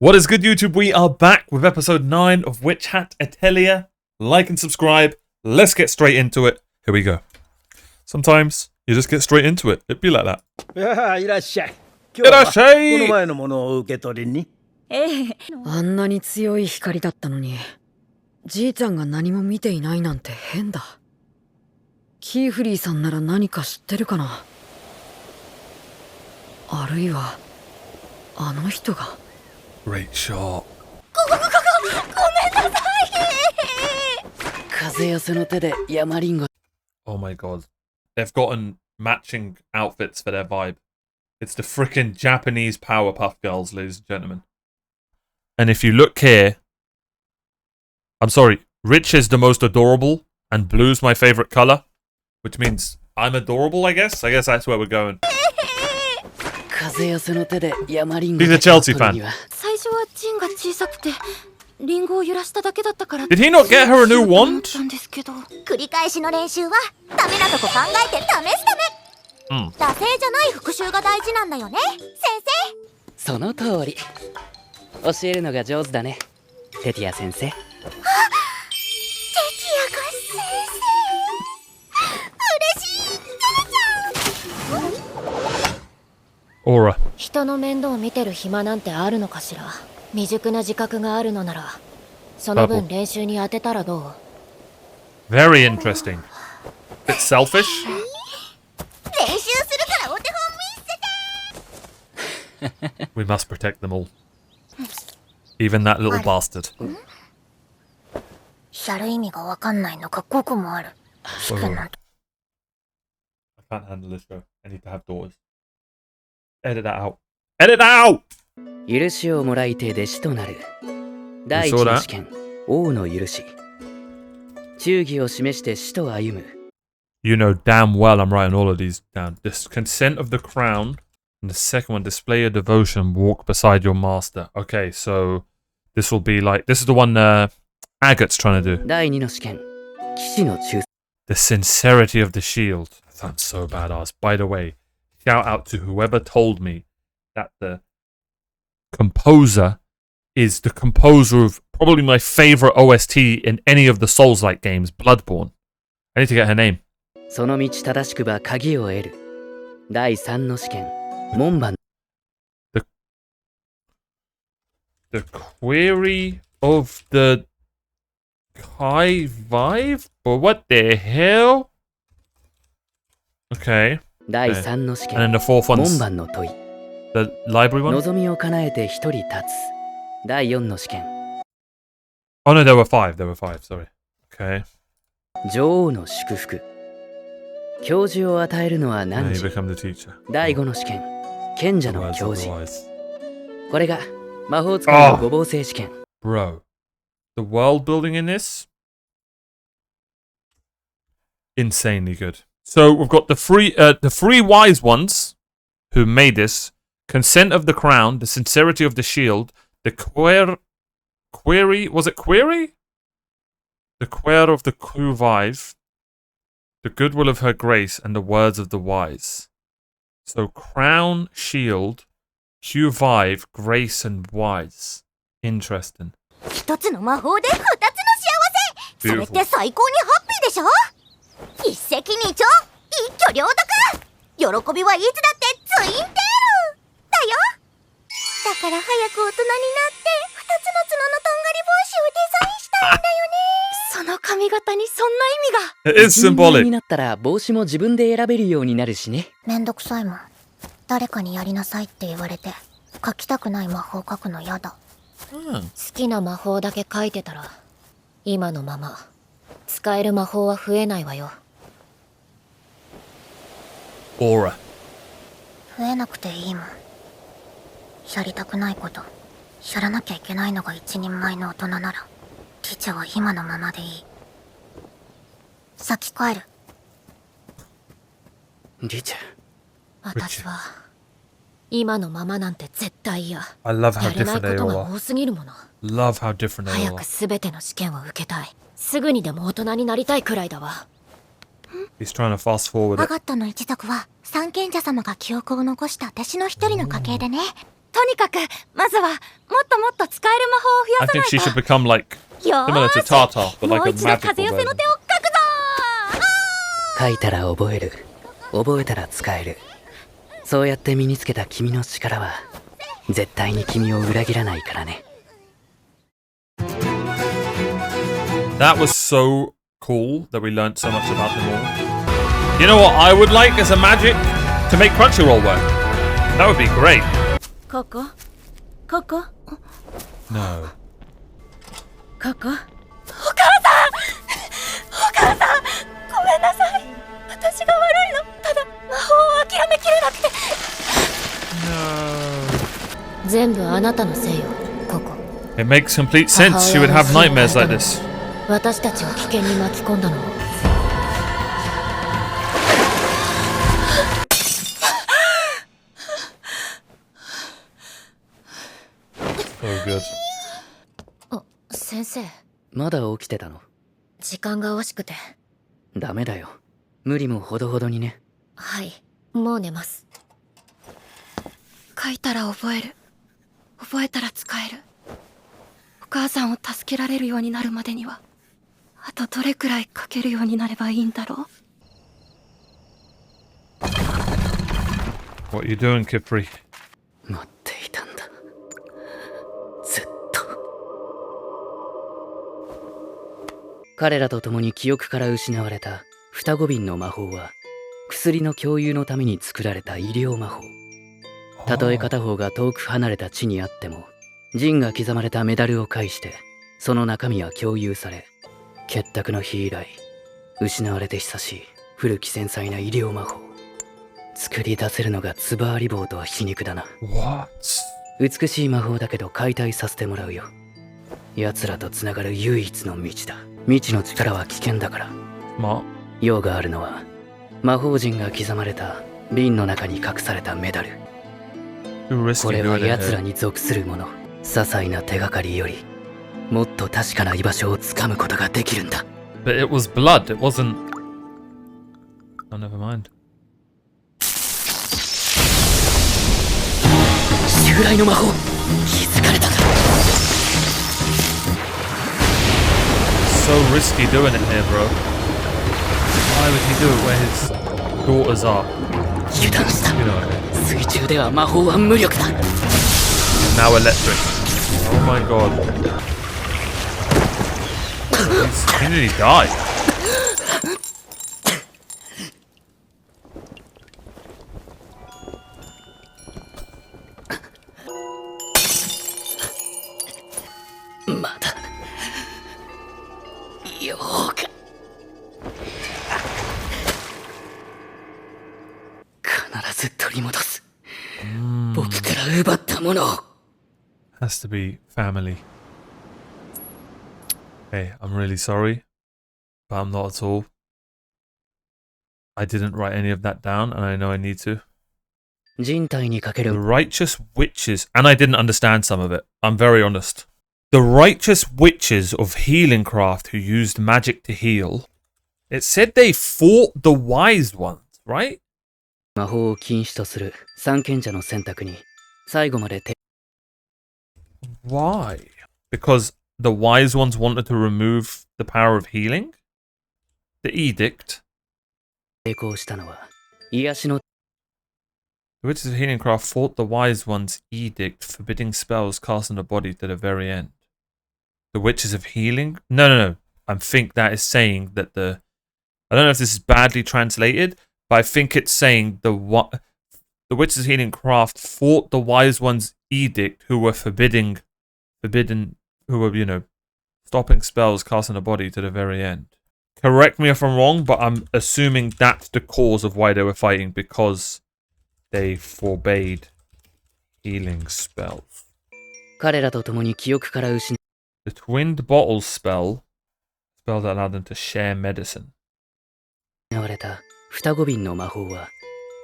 What is good, YouTube? We are back with episode 9 of Witch Hat Atelier. Like and subscribe. Let's get straight into it. Here we go. Sometimes you just get straight into it. It'd be like that. いらっしゃい。いらっしゃい。この前のものを受け取りに。あんなに強い光だったのに、じいちゃんが何も見ていないなんて変だ。キーフリーさんなら何か知ってるかな。あるいはあの人が。Great shot. ごめんなさい。風寄せの手で山リンゴ。Oh my god. They've gotten matching outfits for their vibe. It's the frickin' Japanese Powerpuff Girls, ladies and gentlemen. And if you look here, I'm sorry, Rich is the most adorable, and blue's my favorite color, which means I'm adorable, I guess. I guess that's where we're going. He's a Chelsea fan. Did he not get her a new wand? 繰り返しの練習はダメなとこ考えて試すため。惰性じゃない復習が大事なんだよね、先生。その通り。教えるのが上手だね、テティア先生。テティアが先生。嬉しい、テレちゃん。Aura. 人の面倒を見てる暇なんてあるのかしら。未熟な自覚があるのなら、その分練習に当てたらどう？ Very interesting. Bit selfish. 練習するからお手本見せて。 We must protect them all. Even that little bastard. やる意味がわかんないのが5個もある。I can't handle this show. I need to have daughters. Edit that out. Edit that out! 許しをもらいて弟子となる。第一の試験、王の許し。忠義を示して死と歩む。You know damn well I'm writing all of these down. This consent of the crown. And the second one, display your devotion, walk beside your master. Okay, so this will be like, this is the one Agate's trying to do. 第二の試験、騎士の忠。The sincerity of the shield. That's so badass. By the way, shout out to whoever told me that the composer is the composer of probably my favorite OST in any of the Souls-like games, Bloodborne. I need to get her name. その道正しくば鍵を得る。第三の試験、門番。The query of the Kai Vive? But what the hell? Okay. 第三の試験、 And then the fourth one's 門番の問い。the library one? 望みを叶えて一人立つ。第四の試験、 Oh no, there were five, sorry. Okay. 女王の祝福。教授を与えるのはAnd 何 you 時。 become the teacher. 第五の試験、賢者の Wise 教 of the 授。 wise. これが魔法使いの五芒星試験。 Bro, the world building in this, insanely good. So we've got the three wise ones who made this: consent of the crown, the sincerity of the shield, the query. Was it query? The queer of the Kuvive, the goodwill of her grace, and the words of the wise. So crown, shield, Kuvive, grace, and wise. Interesting. 一つの魔法で二つの幸せ。それって最高にハッピーでしょ。一石二鳥、一挙両得。喜びはいつだってツインテールだよ。だから早く大人になって二つの角のとんがり帽子をデザインしたいんだよね。その髪型にそんな意味が。 It is 一人前に symbolic. なったら帽子も自分で選べるようになるしね。めんどくさいもん。誰かにやりなさいって言われて書きたくない魔法書くのやだ。好きな魔法だけ書いてたら今のまま使える魔法は増えないわよ。 Aura. 増えなくていいもん。やりたくないことやらなきゃいけないのが一人前の大人ならティチャは今のままでいい。先帰る。リチャ。私は今のままなんて絶対嫌。 I love how やれない different こ they と all が are. 多すぎるもの。 Love how different they 早 all く are. すべての試験を受けたい。すぐにでも大人になりたいくらいだわ。 He's trying to fast forward ア it. ガットの一族は三賢者様が記憶を残した弟子の一人の家系でね。とにかくまずはもっともっと使える魔法を増 I やさ think ない she と。 should become like よ similar ー to し Tata, but も like う a 一度 magical 風寄せの version. 手を書くぞ書いたら覚える。覚えたら使える。そうやって身につけた君の力は絶対に君を裏切らないからね。 That was so cool that we learned so much about them all. You know what I would like as a magic? To make Crunchyroll work. That would be great. ここここ No. ここお母さんごめんなさい。私が悪いの。ただ魔法を諦めきれなくて。 No. 全部あなたのせいよ、ここ。 It makes complete sense. She would have nightmares like this. 私たちを危険に巻き込んだのも。 So good. あ、先生。まだ起きてたの？時間が惜しくて。ダメだよ。無理もほどほどにね。はい、もう寝ます。書いたら覚える。覚えたら使える。お母さんを助けられるようになるまでには、あとどれくらい書けるようになればいいんだろう。 What are you doing, Kipri? 待っていたんだ。ずっと。彼らと共に記憶から失われた双子瓶の魔法は薬の共有のために作られた医療魔法。たとえ片方が遠く離れた地にあっても、ジンが刻まれたメダルを介してその中身は共有され、結託の日以来失われて久しい古き繊細な医療魔法。作り出せるのがツバーリ棒とは皮肉だな。 What? 美しい魔法だけど解体させてもらうよ。奴らとつながる唯一の道だ。未知の力は危険だから。 Smart. 用があるのは魔法陣が刻まれた瓶の中に隠されたメダル。 Too こ risky れは doing it 奴ら here. に属するもの。些細な手がかりよりもっと確かな居場所をつかむことができるんだ。 But it was blood. It wasn't. Oh, never mind. 襲来の魔法気づかれたか。 So risky doing it here, bro. Why would he do it where his daughters are? 油断した。 You know, 水中では魔法は無力だ。 now electric. Oh my god. He nearly died. まだようか。必ず取り戻す。僕から奪ったものを。 Has to be family. Hey, I'm really sorry, but I'm not at all. I didn't write any of that down, and I know I need to. 人体にかけ The る righteous witches, and I didn't understand some of it. I'm very honest. The righteous witches of healing craft who used magic to heal. It said they fought the wise ones, right? 魔法を禁止とする三賢者の選択に最後まで Why? Because the wise ones wanted to remove the power of healing? The edict? 抵抗したのは癒しの The witches of healing craft fought the wise ones' edict forbidding spells cast on the body to the very end. The witches of healing? No. I think that is saying that the... I don't know if this is badly translated, but I think it's saying the witches of healing craft fought the wise ones' edict who were forbidden, who were, you know, stopping spells cast on the body to the very end. Correct me if I'm wrong, but I'm assuming that's the cause of why they were fighting, because they forbade healing spells. 彼らと共に記憶から失 The twinned bottles spell that allowed them to share medicine. われた双子瓶の魔法は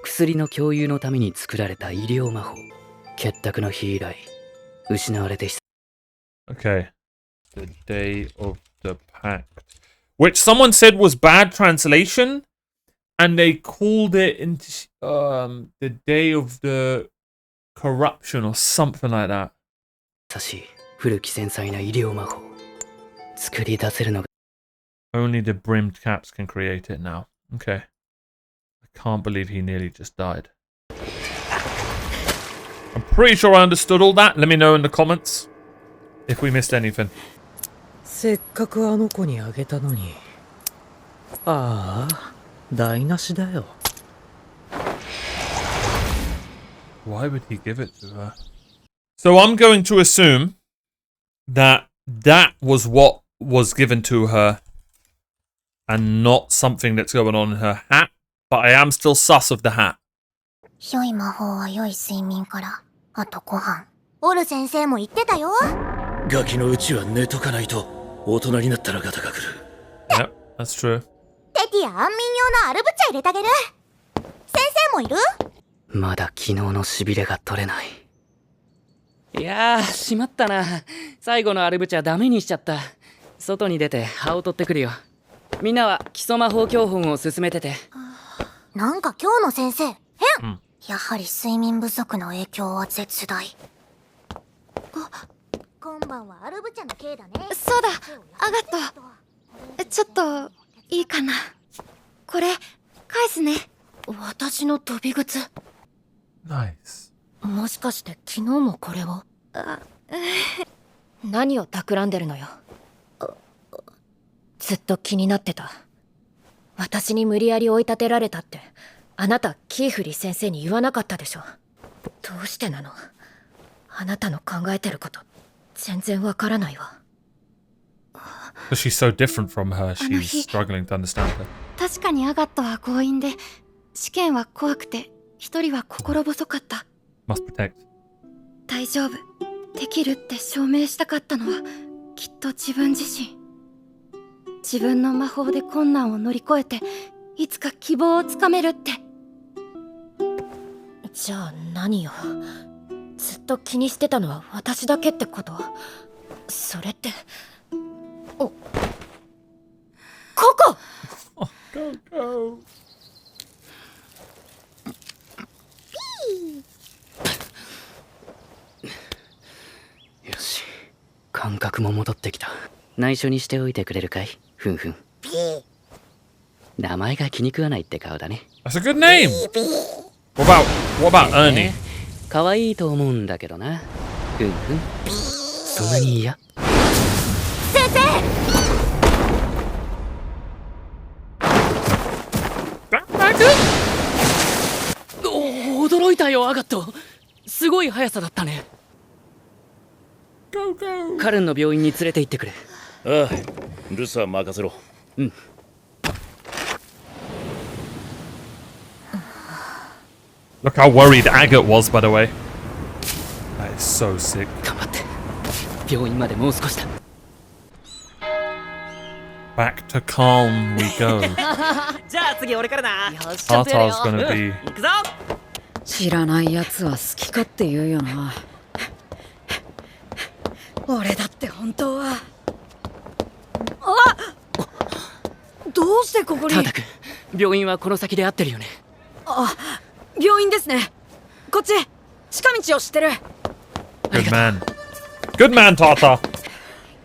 薬の共有のために作られた医療魔法。結託の日以来失われて Okay. The day of the pact. Which someone said was bad translation, and they called it into the day of the corruption or something like that. 優しい古き繊細な医療魔法。作り出せるのが Only the brimmed cats can create it now. Okay. I can't believe he nearly just died. I'm pretty sure I understood all that. Let me know in the comments if we missed anything. せっかくあの子にあげたのに。ああ、台無しだよ。Why would he give it to her? So I'm going to assume that that was what was given to her and not something that's going on in her hat. But I am still sus of the hat. 良い魔法は良い睡眠から、あとご飯。オル先生も言ってたよ。ガキのうちは寝とかないと大人になったらガタが来る。 Yep, that's true. テティア安眠用のアルブチャ入れてあげる。先生もいる？まだ昨日のしびれが取れない。いやー、しまったな。最後のアルブチャダメにしちゃった。外に出て葉を取ってくるよ。みんなは基礎魔法教本を進めてて。なんか今日の先生、変、やはり睡眠不足の影響は絶大。今晩はアルブチャの刑だね。そうだ、アガット。ちょっと、いいかな。これ、返すね。私の飛び靴。Nice. もしかして昨日もこれを？何を企んでるのよ。ずっと気になってた。私に無理やり追い立てられたって、あなたキーフリー先生に言わなかったでしょ。どうしてなの？あなたの考えてること全然わからないわ。Because she's so different from her, she's struggling to understand her. 確かにアガットは強引で、試験は怖くて、一人は心細かった。Must protect. 大丈夫。できるって証明したかったのは、きっと自分自身。自分の魔法で困難を乗り越えて、いつか希望をつかめるって。じゃあ何よ。ずっと気にしてたのは私だけってこと？それって。お、ここ！ Go, go. よし、感覚も戻ってきた。内緒にしておいてくれるかい？ふんふん。名前が気に食わないって顔だね。 That's a good name. What about Ernie? 可愛いと思うんだけどな。ふんふん。そんなに嫌？先生！驚いたよ、アガット。すごい速さだったね。Go, go. カレンの病院に連れて行ってくれ。ああ、留守は任せろ。うん。Look how worried Agate was, by the way. That is so sick. 頑張って。病院までもう少しだ。Back to calm we go. じゃあ次俺からな。よし、 Tartar's gonna be. 行くぞ。知らないやつは好き勝手言うよな。俺だって本当は。どうしてここに？タタ君、病院はこの先で合ってるよね。あ、病院ですね。こっち、近道を知ってる。Good man. Good man, Tartar.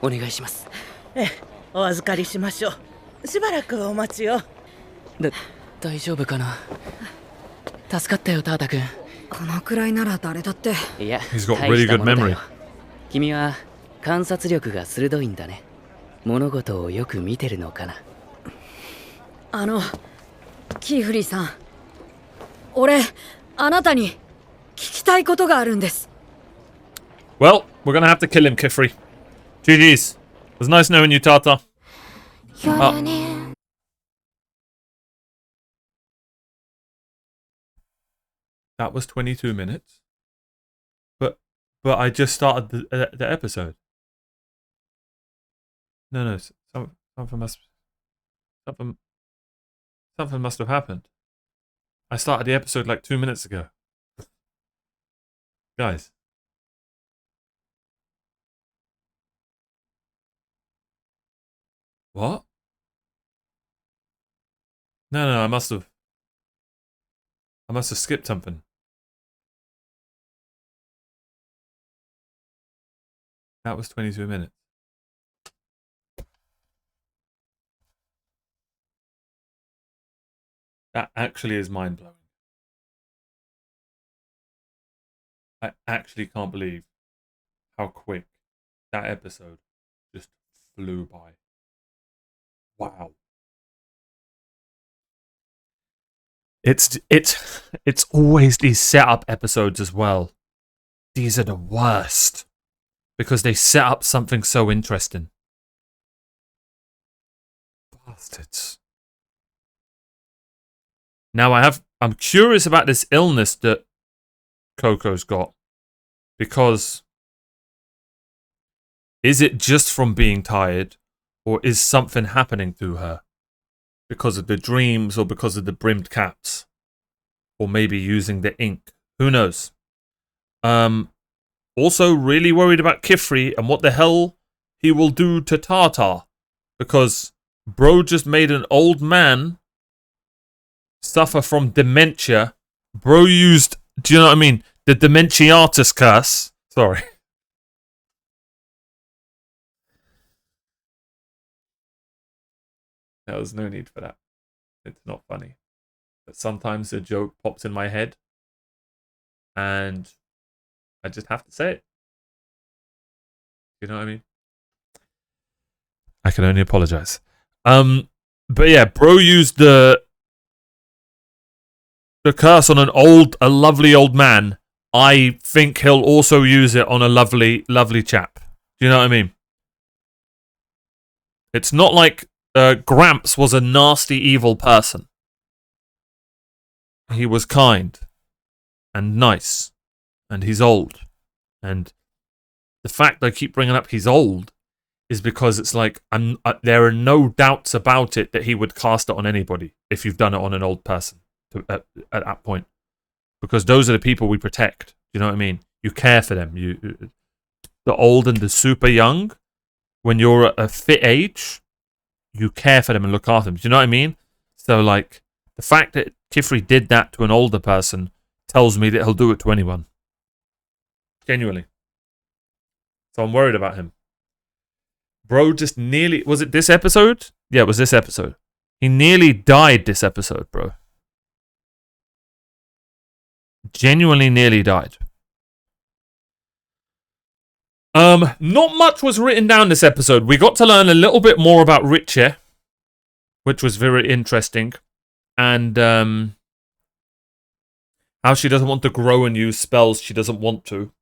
お願いします。お預かりしましょう。しばらくお待ちを。大丈夫かな。助かったよ、タータ君。このくらいなら誰だって。いや、 He's got 大 really した good ものだ memory. よ。君は観察力が鋭いんだね。物事をよく見てるのかな。キーフリーさん。俺、あなたに聞きたいことがあるんです。Well, we're gonna have to kill him, Kifri. GG's. It was nice knowing you, Tartar. やだね。That was 22 minutes. But I just started the episode. No, something must have happened. I started the episode like 2 minutes ago. Guys. What? No, I must have skipped something. That was 22 minutes. That actually is mind-blowing. I actually can't believe how quick that episode just flew by. Wow. It's always these setup episodes as well. These are the worst because they set up something so interesting. Bastards. Now I'm curious about this illness that Coco's got, because is it just from being tired, or is something happening to her because of the dreams, or because of the brimmed caps, or maybe using the ink? Who knows? Also really worried about Kifri and what the hell he will do to Tartar, because bro just made an old man suffer from dementia. Bro used, do you know what I mean? The Dementiatus curse. Sorry. There was no need for that. It's not funny. But sometimes a joke pops in my head and I just have to say it. You know what I mean? I can only apologize. But yeah, bro used the curse on a lovely old man. I think he'll also use it on a lovely chap. Do you know what I mean? It's not like Gramps was a nasty, evil person. He was kind and nice, and he's old. And the fact that I keep bringing up he's old is because it's like there are no doubts about it that he would cast it on anybody if you've done it on an old person at that point, because those are the people we protect. You know what I mean? You care for them. The old and the super young. When you're at a fit age, you care for them and look after them. Do you know what I mean? So like the fact that Kifri did that to an older person tells me that he'll do it to anyone. Genuinely. So I'm worried about him. Bro just nearly... Was it this episode? Yeah, it was this episode. He nearly died this episode, bro. Genuinely nearly died. Not much was written down this episode. We got to learn a little bit more about Richie, which was very interesting. And how she doesn't want to grow and use spells she doesn't want to.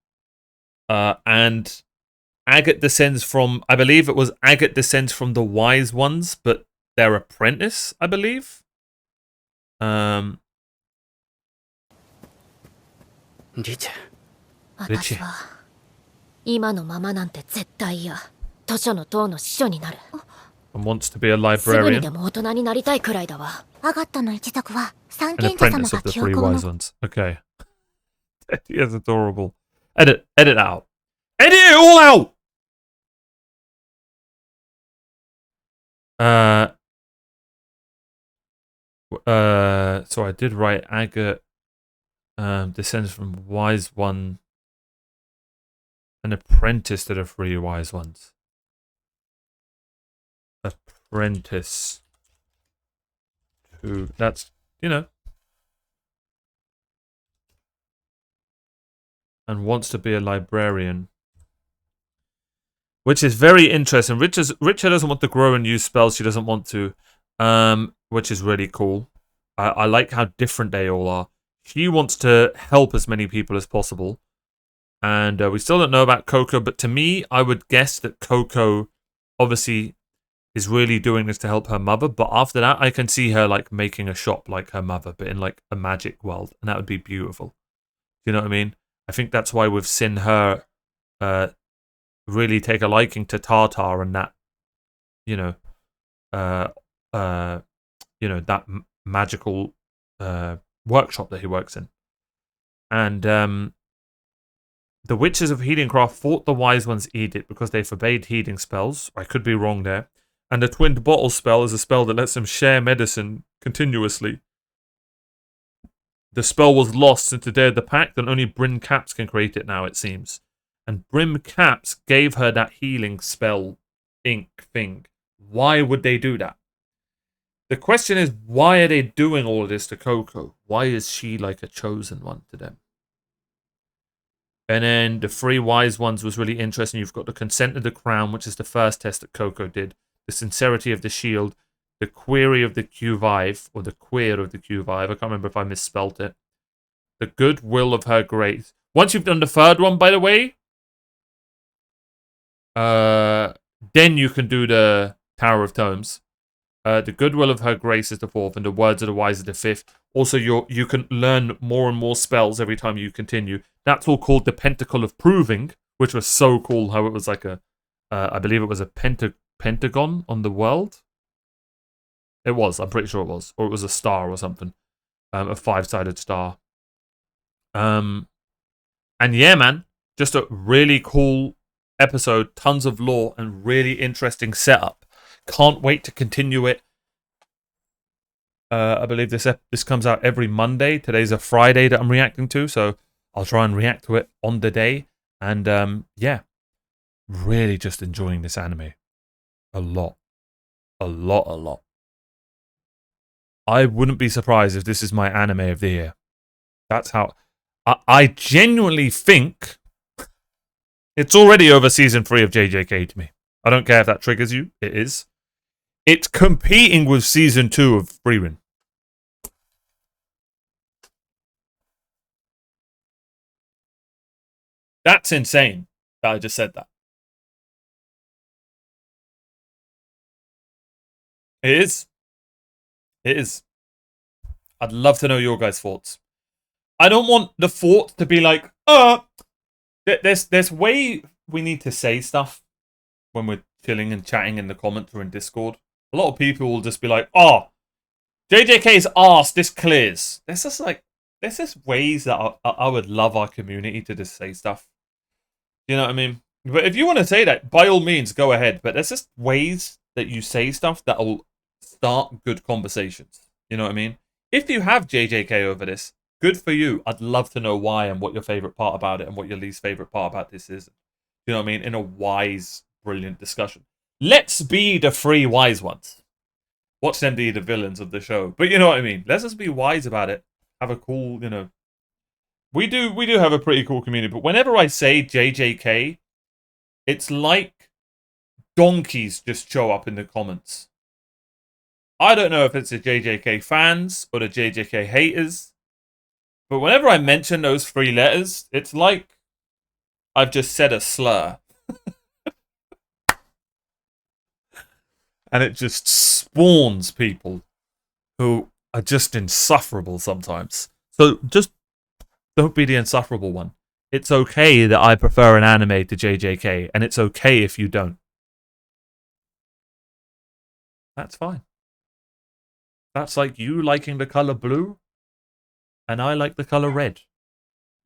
And Agate descends from... I believe it was Agate descends from the wise ones, but their apprentice, I believe. Richie. 私は今のままなんて絶対嫌。図書の塔の司書になる。 And wants to be a すぐに librarian. でも大人になりたいくらいだわ。アガッタの一族は三 An 賢者様 apprentice が of the 記 three 憶を wise ones. Okay. He is adorable. Edit out. Edit it all out! So I did write Agate descends from wise one, an apprentice to the three wise ones. Apprentice to, that's, you know, and wants to be a librarian, which is very interesting. Richard doesn't want to grow and use spells she doesn't want to, which is really cool. I like how different they all are. She wants to help as many people as possible, and we still don't know about Coco, but to me, I would guess that Coco obviously is really doing this to help her mother, but after that, I can see her like making a shop like her mother, but in like a magic world, and that would be beautiful. You know what I mean? I think that's why we've seen her really take a liking to Tartar and that, that magical workshop that he works in. And the Witches of Healingcraft fought the Wise One's edict because they forbade healing spells. I could be wrong there. And the Twinned Bottle spell is a spell that lets them share medicine continuously. The spell was lost since the day of the pact, and only Bryn Caps can create it now, it seems. and Brim Caps gave her that healing spell ink thing. Why would they do that? The question is, why are they doing all of this to Coco? Why is she like a chosen one to them? And then the three wise ones was really interesting. You've got the consent of the crown, which is the first test that Coco did. The sincerity of the shield. The query of the Q5, or the queer of the Q5. I can't remember if I misspelt it. The goodwill of her grace. Once you've done the third one, by the way, then you can do the Tower of Tomes. The goodwill of her grace is the fourth, and the words of the wise is the fifth. Also, you can learn more and more spells every time you continue. That's all called the Pentacle of Proving, which was so cool. How it was like a, I believe it was a pentagon on the world. It was. I'm pretty sure it was, or it was a star or something, a five-sided star. And yeah, man, just a really cool episode. Tons of lore and really interesting setup. Can't wait to continue it. I believe this comes out every Monday. Today's a Friday that I'm reacting to, so I'll try and react to it on the day. And yeah, really just enjoying this anime. A lot. I wouldn't be surprised if this is my anime of the year. That's how... I genuinely think it's already over season 3 of JJK to me. I don't care if that triggers you. It is. It's competing with season 2 of Frieren. That's insane that I just said that. It is. It is. I'd love to know your guys' thoughts. I don't want the thoughts to be like, there's way we need to say stuff when we're chilling and chatting in the comments or in Discord. A lot of people will just be like, oh, JJK's arse, this clears. There's just ways that I would love our community to just say stuff. You know what I mean? But if you want to say that, by all means, go ahead. But there's just ways that you say stuff that will start good conversations. You know what I mean? If you have JJK over this, good for you. I'd love to know why and what your favorite part about it and what your least favorite part about this is. You know what I mean? In a wise, brilliant discussion. Let's be the three wise ones. Watch them be the villains of the show. But you know what I mean? Let's just be wise about it. Have a cool, you know... We do have a pretty cool community, but whenever I say JJK, it's like donkeys just show up in the comments. I don't know if it's the JJK fans or the JJK haters, but whenever I mention those three letters, it's like I've just said a slur. And it just spawns people who are just insufferable sometimes. So just don't be the insufferable one. It's okay that I prefer an anime to JJK, and it's okay if you don't. That's fine. That's like you liking the color blue, and I like the color red.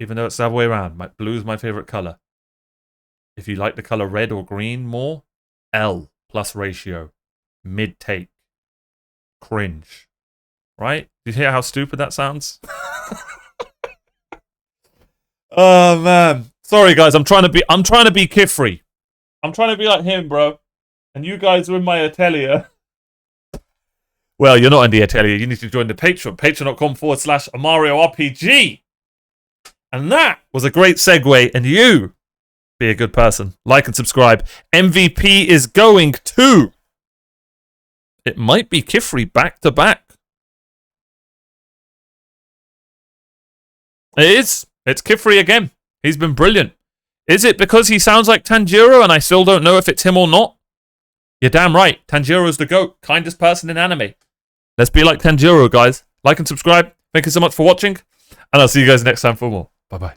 Even though it's the other way around. Blue is my favorite color. If you like the color red or green more, L plus ratio. Mid-take. Cringe. Right? Do you hear how stupid that sounds? Oh man. Sorry guys, I'm trying to be Kifri. I'm trying to be like him, bro. And you guys are in my Atelier. Well, you're not in the Atelier. You need to join the Patreon. Patreon.com/OmarioRpg. And that was a great segue. And you be a good person. Like and subscribe. MVP is going to... It might be Kifri back to back. It is. It's Kifri again. He's been brilliant. Is it because he sounds like Tanjiro and I still don't know if it's him or not? You're damn right. Tanjiro's the GOAT. Kindest person in anime. Let's be like Tanjiro, guys. Like and subscribe. Thank you so much for watching. And I'll see you guys next time for more. Bye-bye.